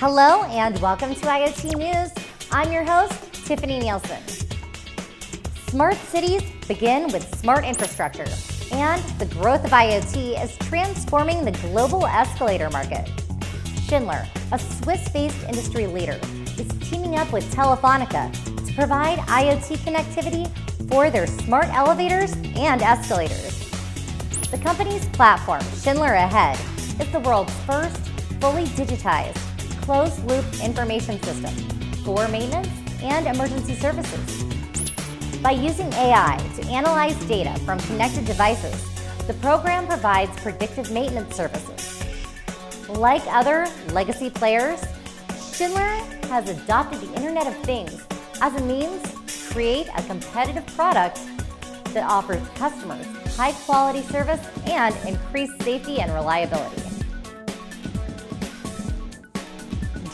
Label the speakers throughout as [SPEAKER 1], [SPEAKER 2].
[SPEAKER 1] Hello and welcome to IoT News. I'm your host, Tiffany Nielsen. Smart cities begin with smart infrastructure, and the growth of IoT is transforming the global escalator market. Schindler, a Swiss-based industry leader, is teaming up with Telefonica to provide IoT connectivity for their smart elevators and escalators. The company's platform, Schindler Ahead, is the world's first fully digitized, closed-loop information system for maintenance and emergency services. By using AI to analyze data from connected devices, the program provides predictive maintenance services. Like other legacy players, Schindler has adopted the Internet of Things as a means to create a competitive product that offers customers high-quality service and increased safety and reliability.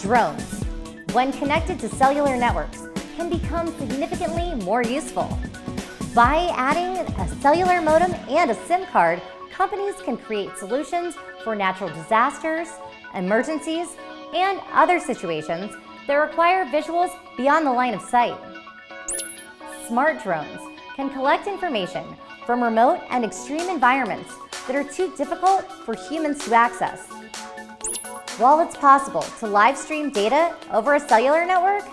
[SPEAKER 1] Drones, when connected to cellular networks, can become significantly more useful. By adding a cellular modem and a SIM card, companies can create solutions for natural disasters, emergencies, and other situations that require visuals beyond the line of sight. Smart drones can collect information from remote and extreme environments that are too difficult for humans to access. While it's possible to live stream data over a cellular network,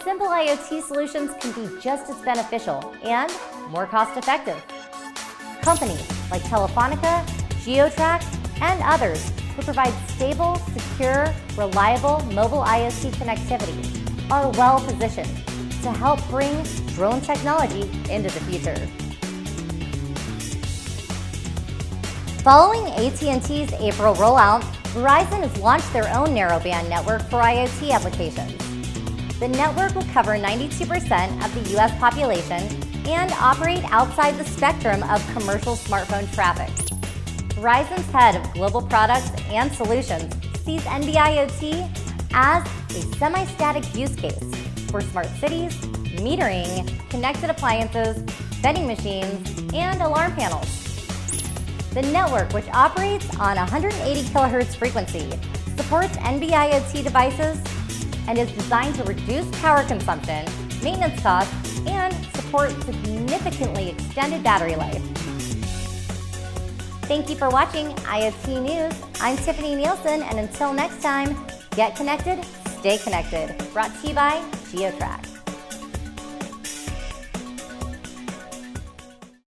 [SPEAKER 1] simple IoT solutions can be just as beneficial and more cost-effective. Companies like Telefonica, GeoTraq, and others who provide stable, secure, reliable mobile IoT connectivity are well-positioned to help bring drone technology into the future. Following AT&T's April rollout, Verizon has launched their own narrowband network for IoT applications. The network will cover 92% of the U.S. population and operate outside the spectrum of commercial smartphone traffic. Verizon's head of global products and solutions sees NB-IoT as a semi-static use case for smart cities, metering, connected appliances, vending machines, and alarm panels. The network, which operates on 180 kHz frequency, supports NB-IoT devices and is designed to reduce power consumption, maintenance costs, and support significantly extended battery life. Thank you for watching IoT News. I'm Tiffany Nielsen, and until next time, get connected, stay connected. Brought to you by GeoTraq.